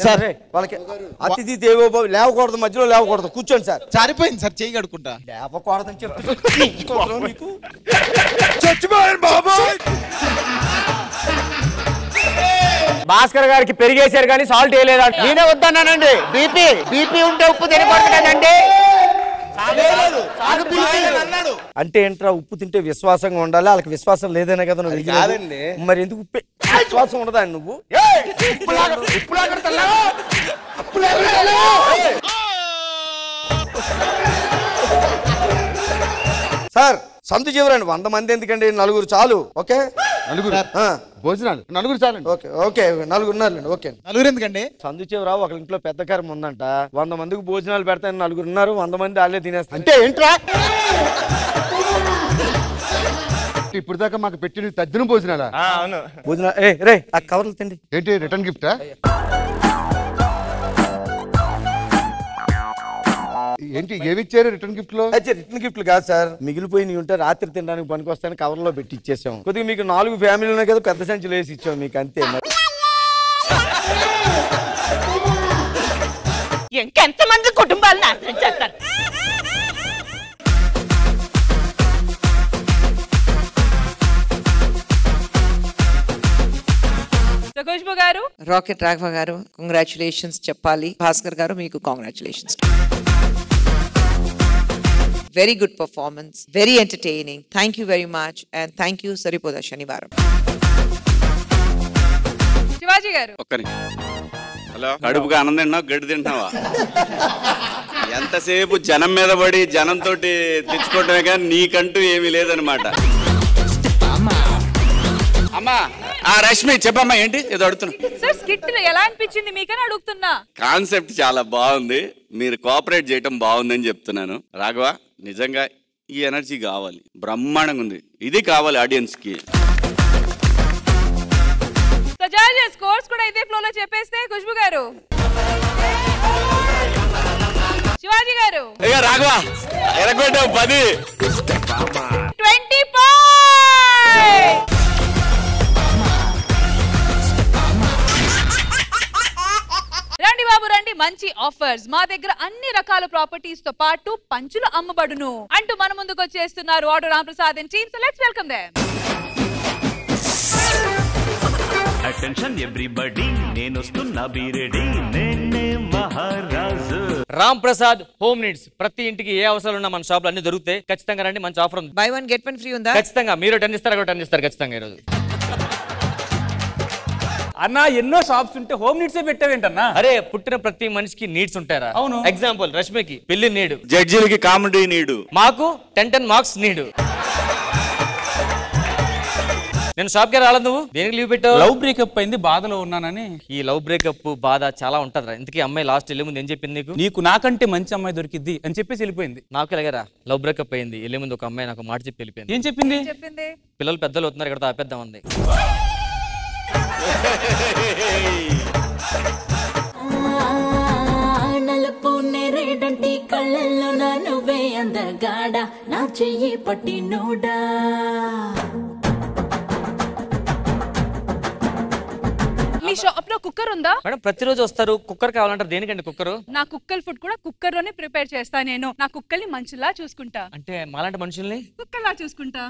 సార్ వాళ్ళకి అతిథి దేవోభవ లేవకూడదు, మధ్యలో లేవకూడదు, కూర్చోండి సార్. సారిపోయింది సార్, చేయి కడుక్కుంటా. లేవకూడదని చెప్తే భాస్కర్ గారికి పెరిగేశారు కానీ సాల్ట్ వేయలేదా? నేనే వద్దన్నానండి. బీపీ ఉంటే ఉప్పు తినకూడదు కదండి. అంటే ఏంట్రా? ఉప్పు తింటే విశ్వాసంగా ఉండాలి. వాళ్ళకి విశ్వాసం లేదనే కదా నువ్వు కాదండి. మరి ఎందుకు విశ్వాసం ఉండదా నువ్వు? సార్ సంతు చివరండి. 100 మంది ఎందుకండి? 4 చాలు. ఓకే, 4 భోజనాలు 4 చాలండి. Okay okay 4 ఉన్నారులేండి. ఓకే 4 ఎందుకండి? సంతు చివరా ఒక ఇంట్లో పెద్ద కారం ఉందంట. 100 మందికి భోజనాలు పెడతాను, 4 ఉన్నారు, 100 మంది వాళ్ళే తినేస్తారు. అంటే ఏంట్రా? ఇప్పుడు దాకా మాకు పెట్టిన తద్దిన భోజనాలా? భోజనాలు రే ఆ కవర్లు తిండి. ఏంటి రిటర్న్ గిఫ్టా? ఏంటి ఏమి ఇచ్చారు రిటర్న్ గిఫ్ట్ లో? రిటర్న్ గిఫ్ట్లు కాదు సార్, మిగిలిపోయి ఉంటే రాత్రి తినడానికి పనికొస్తాను కవర్ లో పెట్టి ఇచ్చేసాం. కొద్దిగా మీకు 4 ఫ్యామిలీలు ఉన్నాయి కదా, పెద్ద సంచులు వేసి ఇచ్చాం మీకు, అంతే. ఇంకెంతమంది కుటుంబాలు నాశనం చేస్తారు? ఖుష్బు గారు, రాకెట్ రాఘవ గారు కంగ్రాచులేషన్స్ చెప్పాలి. భాస్కర్ గారు మీకు congratulations. Very good performance, very entertaining. Thank you very much and thank you. Saripodhaa Sanivaaram. Shivaji గారు ఒక్కని హలో, కడుపుగా అన్నం తింటున్నావు, గడ్డి తింటున్నావా? ఎంతసేపు జనం మీద పడి జనంతో తెచ్చుకోవటమే కానీ నీకంటూ ఏమీ లేదనమాట. అమ్మా రష్మి చెప్పమ్మా, ఏంటి ఏదో అడుగుతున్నా. సార్ స్కిట్ ఎలా అనిపించింది మీకని అడుగుతున్నా. కాన్సెప్ట్ చాలా బాగుంది, మీరు కోఆపరేట్ చేయటం బాగుందని చెప్తున్నాను. రాఘవ నిజంగా ఈ ఎనర్జీ కావాలి, బ్రహ్మాండంగా ఉంది, ఇది కావాలి ఆడియన్స్ కి. స్కోర్స్ కూడా ఇదే ఫ్లో లో చెప్పేస్తే ఖుష్బు గారు. శివాజీ గారు రాఘవ ఎరగొట్టావు 10 25. రండి బాబు రండి, మంచి ఆఫర్స్ మా దగ్గర అన్ని రకాల ప్రాపర్టీస్ తో పాటు పంచులు అమ్మబడును అంటూ మన ముందుకు వచ్చేస్తున్నారు auto Ramprasad and team. So let's welcome them. Attention everybody, నేనొస్తున్నా బి రెడీ, నేనే మహారాజు. రామ్ ప్రసాద్ హోమ్ నీడ్స్, ప్రతి ఇంటికి ఏ అవసరాలు ఉన్నా మన షాప్ లో అన్ని దొరుకుతాయి. ఖచ్చితంగా రండి, మంచి ఆఫర్ ఉంది. బై 1 గెట్ 1 ఫ్రీ ఉందా? ఖచ్చితంగా. మీరు 10 ఇస్తారు, 10 ఇస్తారు ఖచ్చితంగా ఈరోజు. అన్న ఎన్నో షాప్స్ ఉంటే హోమ్ నీడ్స్ పెట్టావేంటన్నా? అరే పుట్టిన ప్రతి మనిషికి నీడ్స్ ఉంటారా? అవును. ఎగ్జాంపుల్ రష్మికి పెళ్లి నీడు, జడ్జిలకి కామెడీ నీడు, మాకు 10 మార్క్స్ నీడు. నేను షాప్ కి రాలేదు, నువ్వు దేనికి లీవ్ పెట్టావు? లవ్ బ్రేకప్ అయింది, బాధలో ఉన్నానని. ఈ లవ్ బ్రేకప్ బాధ చాలా ఉంటదిరా. ఇంతకీ అమ్మాయి లాస్ట్ వెళ్ళే ముందు ఏం చెప్పింది నీకు? నీకు నాకంటే మంచి అమ్మాయి దొరికిద్ది అని చెప్పేసి వెళ్ళిపోయింది. నాకు ఎలాగరా లవ్ బ్రేకప్ అయింది, వెళ్ళే ముందు ఒక అమ్మాయి నాకు మాట చెప్పి వెళ్ళిపోయింది. ఏం చెప్పింది? పిల్లలు పెద్దలు అవుతున్నారు, ఇక్కడ ఆపేద్దాం ఉంది. నలుపునేరేడంటి కళ్ళల్లో నా నువ్వే అందగాడ నా చెయ్యి పట్టి నూడా. మీ షాప్ లో కుక్కర్ ఉందా? మేడం ప్రతిరోజు వస్తారు, కుక్కర్ కావాలంటారు. దేనికండి కుక్కర్? నా కుక్కర్ ఫుడ్ కూడా కుక్కర్ లోనే ప్రిపేర్ చేస్తా. నేను నా కుక్కల్ని మంచిలా చూసుకుంటా. అంటే మాలాంటి మనుషుల్ని కుక్కర్లా చూసుకుంటా.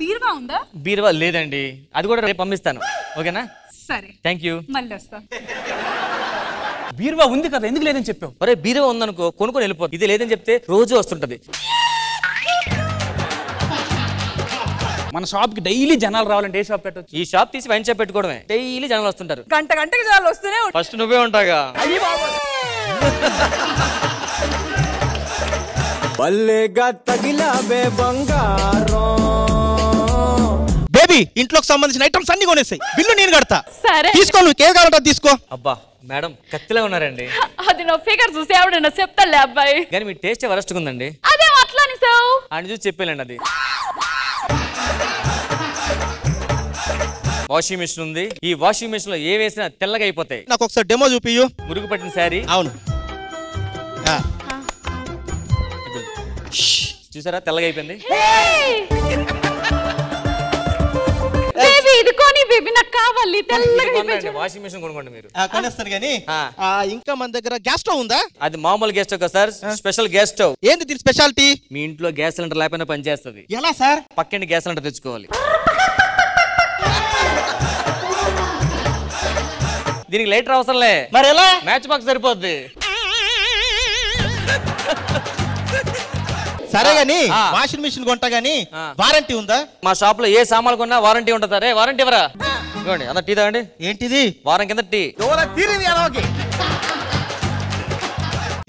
బీరువా ఉందా? బీరువా లేదండి, అది కూడా రేపు పంపిస్తాను. ఓకేనా? సరే, థ్యాంక్ యూ. మళ్ళీ వస్తా. బీరువా ఉంది కదా, ఎందుకు లేదని చెప్పావు? అరే బీరువా ఉందనుకో కొనుక్కొని వెళ్ళిపోతుంది. ఇది లేదని చెప్తే రోజు వస్తుంటది. మన షాప్ కి డైలీ జనాలు రావాలంటే ఏ షాప్ పెట్టచ్చు? ఈ షాప్ తీసి వైన్ షాప్ పెట్టుకోవడమే. డైలీ జనాలు వస్తుంటారు. గంటకి జనాలు వస్తూనే. ఫస్ట్ నువ్వే ఉంటాగా. బల్లేగా తగిలావే బంగారం. బేబీ ఇంట్లోకి సంబంధించిన ఐటమ్స్ అన్ని కొనేసాయి, బిల్లు నేను కడతా. సరే తీసుకో, నువ్వు కేక్ కావాలంటే తీసుకో. అబ్బా మేడం కత్తిలా ఉన్నారండి. అది నా ఫిగర్ చూసి ఎవడన్నా చెప్తాలే అబ్బాయి. కానీ మీ టేస్ట్ వరస్ట్ ఉందండి. అదే అట్లా అనిసావు అని చూసి చెప్పాలండి. అది వాషింగ్ మిషన్ ఉంది. ఈ వాషింగ్ మిషన్ లో ఏ వేసినా తెల్లగా అయిపోతాయి. నాకు ఒకసారి డెమో చూపియు. మురుగు పట్టిన శారీ. అవును, చూసారా తెల్లగా అయిపోయింది. ఇది కొని బేబీ నాకు కావాలి తెల్లగా. వాషింగ్ మిషన్ కొనుక్కోండి మీరు. కొనేస్తారు కానీ ఇంకా మన దగ్గర గ్యాస్ స్టవ్ ఉందా? అది మామూలు గ్యాస్ స్టవ్ కదా సార్, స్పెషల్ గ్యాస్ స్టవ్. ఏంది దీని స్పెషాలిటీ? మీ ఇంట్లో గ్యాస్ సిలిండర్ లేకపోయినా పనిచేస్తుంది. ఎలా సార్? పక్కన గ్యాస్ సిలిండర్ తెచ్చుకోవాలి. దీనికి లైటర్ అవసరంలే. మరి ఎలా? మ్యాచ్ బాక్స్ సరిపోద్ది. సరే గాని వాషింగ్ మిషన్ కొంటా గానీ వారంటీ ఉందా? మా షాప్ లో ఏ సామాన్లు కొన్నా వారంటీ ఉంటుంది. సరే వారంటీ ఎవరా? ఇవ్వండి. అన్న టీ తాగండి. ఏంటిది? వారం కింద టీ.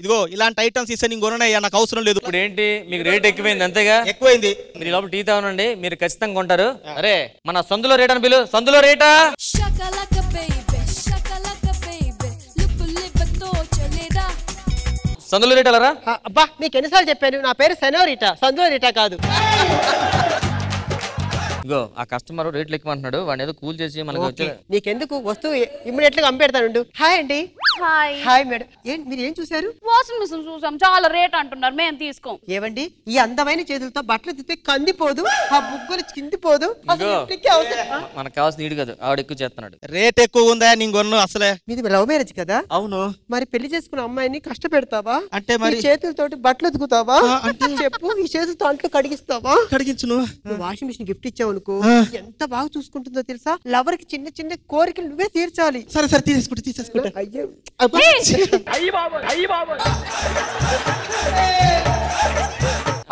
ఇదిగో ఇలాంటి ఐటమ్స్ ఇస్తే నీకు కొనయ్యా, నాకు అవసరం లేదు. ఇప్పుడు ఏంటి మీకు రేట్ ఎక్కువైంది అంతేగా? ఎక్కువైంది. మీరు లోపల టీ తాగనండి, మీరు ఖచ్చితంగా కొంటారు. అరే మన సందులో రేట్ అని పిలు. సందులో రేటా? సందులో రేట్ అలరా? అబ్బా నీకు ఎన్నిసార్లు చెప్పాను, నా పేరు సెనోరిటా, సందులోరిటా కాదు. ఇగో ఆ కస్టమర్ రేట్లు ఎక్కువ అంటున్నాడు, వాడిని ఏదో కూల్ చేసి మనకి వచ్చే. నీకెందుకు, వస్తువు ఇమ్మీడియట్ గా పంపెడతాను. హాయ్ అండి. హాయ్. Hi madam. ఏంటి మీరు ఏం చూసారు? వాషింగ్ మిషన్ చూసాం, చాలా రేట్ అంటున్నారు, మేము తీసుకోం. ఏవండి ఈ అందమైన చేతులతో బట్టలు తిప్పి కందిపోదు, ఆ బుగ్గలు చిందిపోదు. మనకు కావాల్సిన నీడు కదా, ఆవిడ ఎక్కువ చేస్తున్నాడు. రేట్ ఎక్కువ ఉందా? నేను కొన్ను అసలే. మీది లవ్ మ్యారేజ్ కదా? అవును. మరి పెళ్లి చేసుకున్న అమ్మాయిని కష్టపెడతావా? అంటే మరి చేతులతోటి బట్టలు ఉతుకుతావా? అంటే చెప్పు, ఈ చేతులతో అంట్లు కడిగిస్తావా? కడిగించును. వాషింగ్ మిషన్ గిఫ్ట్ ఇచ్చావు అనుకో, ఎంత బాగా చూసుకుంటుందో తెలుసా? లవర్ కి చిన్న చిన్న కోరికలు నువ్వే తీర్చాలి. సరే సరే తీసేసుకుంటా. అయ్యో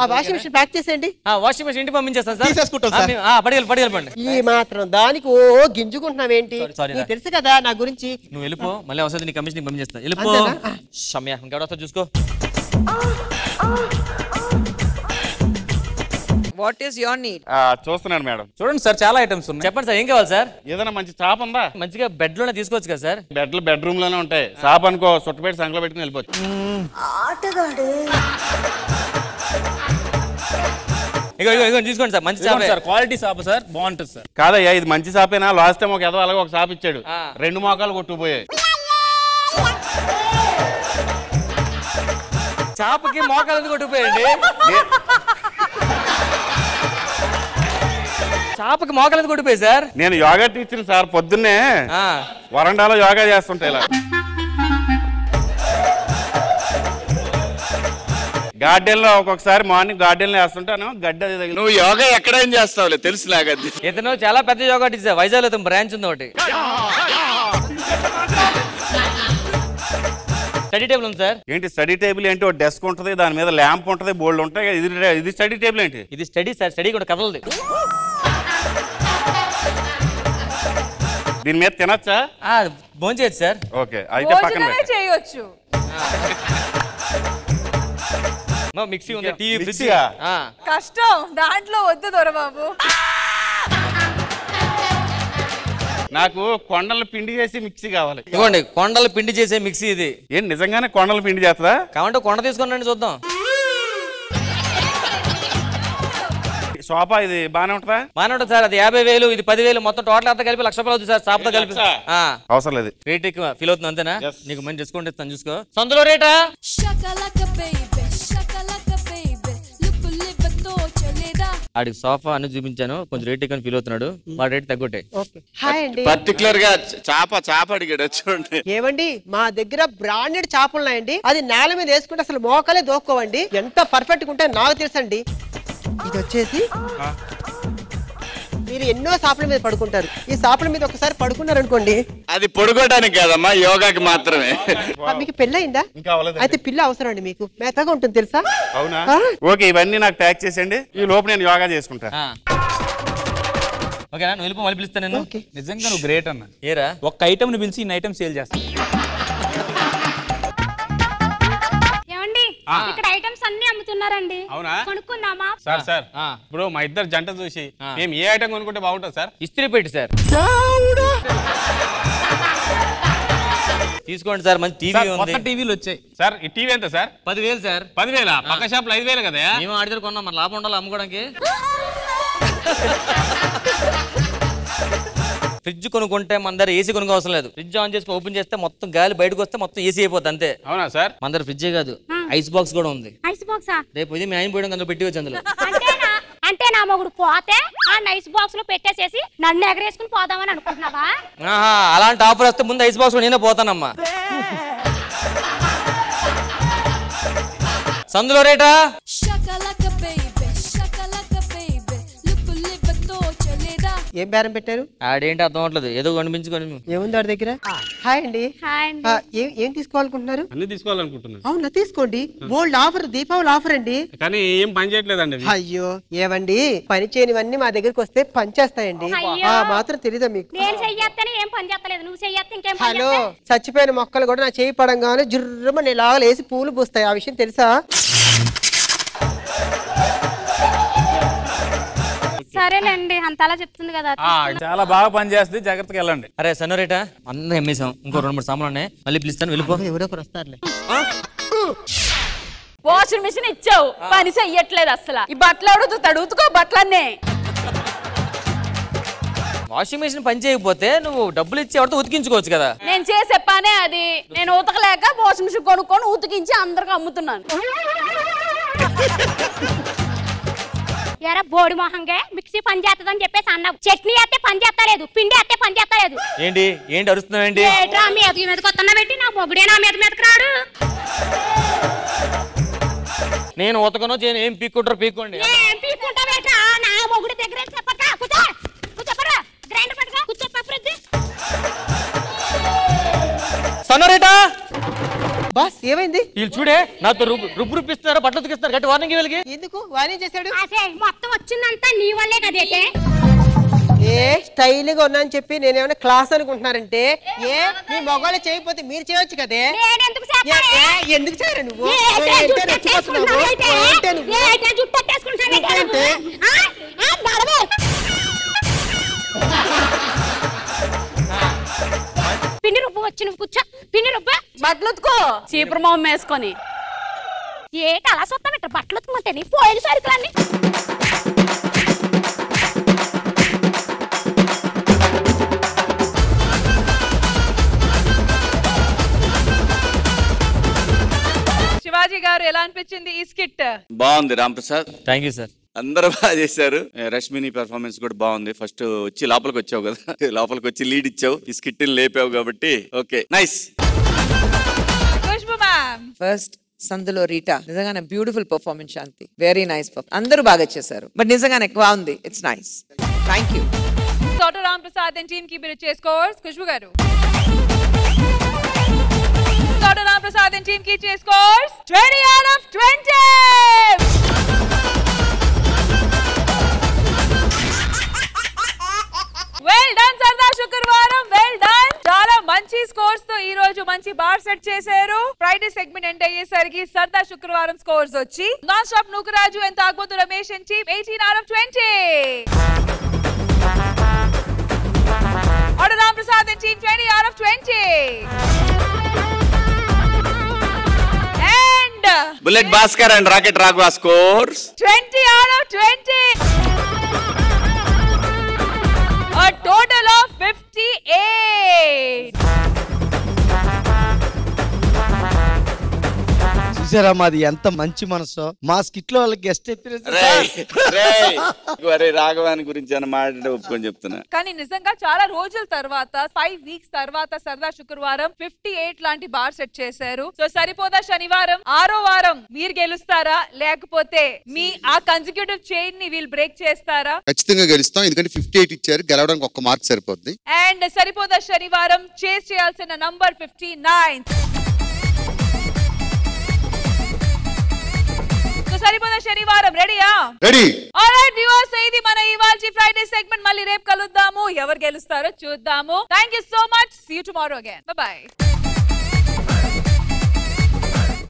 ఆ వాషింగ్ మిషన్ ప్యాక్ చేసేయండి. వాషింగ్ మిషన్ ఇంటికి పంపించేస్తాను సార్. తీసేసుకుంటాం సార్. పడిగెళ్ళండి. ఈ మాత్రం దానికి ఓ గింజుకుంటున్నావేంటి? నీకు తెలుసు కదా నా గురించి. నువ్వు వెళ్ళిపో, మళ్ళీ అవసరం నీ కమిషన్ పంపించేస్తా. వెళ్ళిపో. షమ్యా ఇంకెవడ వస్తా చూసుకో. What is your need? చూస్తున్నాను మేడం. చూడండి సార్, చాలా ఐటమ్స్ ఉన్నాయి. చెప్పండి సార్, ఏం కావాలి సార్? ఏదైనా మంచి షాప్ ఉందా? మంచిగా బెడ్ లోనే తీసుకోవచ్చు కదా సార్? బెడ్లు బెడ్రూమ్ లోనే ఉంటాయి. షాప్ అనుకో సుట్టబెట్టి సంకలో పెట్టుకుని వెళ్ళిపోవచ్చు. ఇగో తీసుకోండి సార్, మంచి shop sir, quality shop sir, బాగుంటుంది సార్. కాదయ్యా ఇది మంచి షాపేనా? లాస్ట్ టైం ఒక ఎదో అలాగే ఒక షాప్ ఇచ్చాడు, 2 మోకాలు కొట్టుకుపోయాయి. షాప్కి మోకాలు ఎందుకు కొట్టుకుపోయండి? షాప్కి మోకాలు ఎందుకు కొట్టుకుపోయి సార్? నేను యోగా టీచర్ సార్, పొద్దున్నే వరండాలో యోగా చేస్తుంటా. ఇలా గార్డెన్ లో ఒక్కొక్కసారి మార్నింగ్ గార్డెన్ లో వేస్తుంటాను. గడ్డ నువ్వు యోగా ఎక్కడేం చేస్తావులే తెలుసు లాగద్ది. ఇతను చాలా పెద్ద యోగా టీచర్, వైజాగ్ లో బ్రాంచ్ ఉంది ఒకటి. స్టడీ టేబుల్ ఉంది సార్. ఏంటి స్టడీ టేబుల్ ఏంటి? ఒక డెస్క్ ఉంటుంది, దాని మీద ల్యాంప్ ఉంటుంది, బోర్డు ఉంటాయి. ఇది స్టడీ టేబుల్ ఏంటి? ఇది స్టడీ సార్, స్టడీ కూడా కదలది. దీని మీద తినచ్చా? భోంచేయచ్చు సార్. ఓకే అయితే పక్కన చేయొచ్చు. మిక్సీ ఉంది, టీవీ, ఫ్రిడ్జ్. కష్టం దాంట్లో వద్దు దొరబాబు. నాకు కొండల పిండి చేసి మిక్సీ కావాలి. ఇవ్వండి, కొండల పిండి చేసే మిక్సీ ఇది. ఏం నిజంగానే కొండల పిండి చేస్తుందా? కావంటే కొండ తీసుకుని చూద్దాం. సోఫా ఇది బానే ఉంటుందా? బానే ఉంటుంది సార్. అది 50,000, ఇది 10,000, మొత్తం టోటల్ అంతా కలిపి 1,00,000 అవుతుంది సార్. షాప్ తో కలిపి. అవసరం లేదు. రేట్ ఎక్కువ ఫీల్ అవుతుంది అంతేనా? నీకు మంచి డిస్కౌంట్ ఇస్తాను చూసుకో. సందులో రేటా ఆడికి సోఫా అన్ని చూపించాను, కొంచెం రేట్ ఎక్కువ ఫీల్ అవుతున్నాడు. వాడు రేట్ తగ్గొట్టే. పర్టికులర్ గా చాప అడిగాడు చూడండి. ఏమండి మా దగ్గర బ్రాండెడ్ చేపలు ఉన్నాయండి. అది నేల మీద వేసుకుంటే అసలు మోకాలే దోక్కోవండి. ఎంత పర్ఫెక్ట్ గా ఉంటాయో నాకు తెలుసండి. ఇది వచ్చేసి మీరు ఎన్నో చేపల మీద పడుకుంటారు. ఈ చేపల మీద ఒకసారి పడుకున్నారు అనుకోండి, అది పడుకోవడానికి కాదమ్మా, యోగాకి మాత్రమే. మీకు పెళ్ళయిందా? అయితే పిల్ల అవసరం అండి. మీకు మెత్తగా ఉంటుంది తెలుసా? అవునా? ఓకే, ఇవన్నీ నాకు ప్యాక్ చేసేయండి. ఈ లోపు నేను యోగా చేసుకుంటా. ఓకేనా? నువ్వు వెళ్ళిపో, మళ్ళీ పిలుస్తాను నేను. నిజంగా నువ్వు గ్రేట్ అన్న. ఏరా ఒక్క ఐటమ్ ని పిలిచి ఇన్ని ఐటమ్ సేల్ చేస్తాను. ఇక్కడ ఐటమ్స్ అన్ని అమ్ముతున్నారండి. అవునా? కొనుక్కుందామా? సార్ ఇప్పుడు మా ఇద్దరు జంట చూసి మేము ఏ ఐటమ్ కొనుక్కుంటే బాగుంటుంది సార్? ఇస్త్రీ పెట్టి సార్ తీసుకోండి సార్. మంచి టీవీ ఉంది. టీవీలు వచ్చాయి సార్. ఈ టీవీ ఎంత సార్? 10,000 సార్. 10,000? పక్క షాప్ లో 5,000 కదా. మేము ఆడితే కొన్నాం, మన లాభం ఉండాలి అమ్ముకోవడానికి. ఫ్రిడ్జ్ కొనుక్కుంటే మన దగ్గర ఏసీ కొనుక్కో అవసరం లేదు. ఫ్రిడ్జ్ ఆన్ చేసి ఓపెన్ చేస్తే మొత్తం గాలి బయటకు వస్తే మొత్తం ఏసీ అయిపోతుంది అంతే. అవునా సార్? మన దగ్గర ఫ్రిడ్జే కాదు, ఐస్ బాక్స్ కూడా ఉంది. ఐస్ బాక్సా? రేపు ఇది మీ ఆయన పోయడం అందులో పెట్టి వచ్చి అందులో. అంటే నా మొగుడు పోతే ఆ ఐస్ బాక్స్ లో పెట్టేసేసి నన్ను ఎగరేసుకుని పోదామని అనుకుంటున్నావా? అలాంటి ఆఫర్ వస్తే ముందు ఐస్ బాక్స్ లో నేనే పోతానమ్మా. సందులో రేటా ఏం బేరం పెట్టారు? ఆడేంటి అర్థం అవట్లేదు, ఏదో కనిపించుకొని. ఏముంది ఆడి దగ్గర? హాయ్ అండి. ఏం తీసుకోవాలనుకుంటున్నారు? అన్ని తీసుకోవాలనుకుంటున్నాను. అవునా, తీసుకోండి. బోల్డ్ ఆఫర్, దీపావళి ఆఫర్ అండి. కానీ ఏం పని చేయట్లేదండి. అయ్యో ఏవండి, పని చేయనివన్నీ మా దగ్గరకు వస్తే పని చేస్తాయండి. మాత్రం తెలీదా మీకు? నేను చెయ్యత్తనే ఏం పని చేస్తలేదు, నువ్వు చెయ్యత్తే ఇంకేం పని హలో, చచ్చిపోయిన మొక్కలు కూడా నా చేయి పడంగానే జుర్రమని లాగలేసి పూలు పూస్తాయి. ఆ విషయం తెలుసా? సరేలేండి, అంతలా చెప్తుంది కదా. చాలా బాగా పని చేస్తుంది, జాగ్రత్తగా వెళ్ళండి. అరే సన్నరేటా అందరం ఎమ్మేసాం, ఇంకో 2-3 సామాన్లు ఉన్నాయి, మళ్ళీ పిలుస్తాను, వెళ్ళిపో. ఎవరో వస్తారులే. వాషింగ్ మిషన్ ఇచ్చావు, పని చెయ్యట్లేదు అసలు. ఈ బట్టలు అడుగుతాడు, ఉతుకో బట్టలన్నీ. వాషింగ్ మిషన్ పని చేయకపోతే నువ్వు డబ్బులు ఇచ్చి ఎవరితో ఉతికించుకోవచ్చు కదా. నేను చేసే పనే అది. నేను ఉతకలేక వాషింగ్ మిషన్ కొనుక్కొని ఉతికించి అందరికి అమ్ముతున్నాను. ఎరా బోడి మొహంగా మిక్సీ పని చేస్తుందని చెప్పేసి అన్నావు. చట్నీ అయితే పని చేస్తలేదు, పిండి అయితే పని చేస్తలేదు. ఏంటి ఏంటి అరుస్తున్నావు ఏంటి? మీదకి వస్తున్నా పెట్టి నా మొగుడే నా మీదకి రాడు. నేను ఉతకను చేయను, ఏం పీక్కుంటారు పీక్కోండి. నా మొగుడి దగ్గర చెప్పక కూర్చో, కూర్చోపరా, గ్రైండర్ పట్టుకో, కూర్చో. సన్నరేటా బాస్ ఏమైంది? వీళ్ళు చూడే నాతో రుబ్బిస్తున్నారు, బట్టలు ఉతికిస్తున్నారు. గట్టి వార్నింగ్ వీళ్ళకి. ఎందుకు వార్నింగ్ చేశాడు? మొత్తం వచ్చిందంతా నీ వల్లే కదేటే. ఏ స్టైల్ గా ఉన్నా అని చెప్పి నేనేమైనా క్లాస్ అనుకుంటున్నారంటే? ఏ మీ మొగాళ్ళు చేయకపోతే మీరు చేయొచ్చు కదే. ఎందుకు చేయరు నువ్వు? పిండి రుబ్బు వచ్చి నువ్వు కూర్చో. పిండి రుబ్బ బట్టలు ఉతుకో, చీపురు మొహం వేసుకొని. ఏటి అలా సొత్తానట్టు బట్టలు ఉతుకుమంటే పోయిన సరుకులన్నీ. శివాజీ గారు ఎలా అనిపించింది ఈ స్కిట్? బాగుంది రాంప్రసాద్. Thank you sir. అందరూ బాగా చేశారు. రష్మిని పెర్ఫార్మెన్స్ కూడా బాగుంది. ఫస్ట్ వచ్చి లోపలికి వచ్చావు కదా, లోపలికి వచ్చి లీడ్ ఇచ్చావు, ఈ స్కిట్ లేపావు కాబట్టి ఓకే నైస్. ఫస్ట్ సందులో రీటా నిజంగానే బ్యూటిఫుల్ పర్ఫార్మెన్స్. శాంతి వెరీ నైస్ పర్ఫార్మెన్స్. అందరూ బాగా చేశారు, బట్ నిజంగానే బాగుంది. It's nice. Thank you. తోట రాంప్రసాద్ అండ్ టీమ్ కి మీరు చేసుకోర్స్. ఖుష్బు గారు. తోట రాంప్రసాద్ అండ్ టీమ్ కి చేసుకోర్స్ 20 out of 20. Well done Sardar శుక్రవారం, వెల్ డన్. చాలా మంచి స్కోర్స్ తో ఈ రోజు మంచి బార్ సెట్ చేశారు. ఫ్రైడే సెగ్మెంట్ ఎండ్ అయ్యేసరికి సరదా శుక్రవారం స్కోర్స్ వచ్చి నాన్ స్టాప్ నూకరాజు అండ్ తాగుబోతు Ramesh and chief 18 out of 20. Order Ram Prasad and team 20 out of 20. And Bullet Bhaskar and Rocket Ragwa scores 20 out of 20. A total of 58. చూసారా మాది ఎంత మంచి మనసు. మా స్కిట్ లో వాళ్ళకి గెస్ట్ రాఘవాని గురించి అని మాట్లాడి ఒప్పుకొని చెప్తున్నా. కానీ నిజంగా చాలా రోజుల తర్వాత 5 వీక్స్ తర్వాత సరదా శుక్రవారం 58 లాంటి బార్ సెట్ చేశారు. సో సరిపోదా శనివారం 6వ వారం మీరు గెలుస్తారా లేకపోతే మీ ఆ కన్సిక్యూటివ్ చైన్ ని వీళ్ళు బ్రేక్ చేస్తారా? ఖచ్చితంగా గెలుస్తాం, ఎందుకంటే 58 ఇచ్చారు, గెలవడానికి ఒక్క మార్క్ సరిపోద్ది. అండ్ సరిపోదా శనివారం చేస్ చేయాల్సిన నంబర్ 59. సరిపోదా శనివారం రెడీయా? రెడీ. ఆల్రైట్ వ్యూవర్స్, ఇది మన ఇవాల్టి ఫ్రైడే సెగ్మెంట్. మళ్ళీ రేపు కలుద్దాము, ఎవరు గెలుస్తారో చూద్దాము. Thank you so much. See you tomorrow again. Bye by.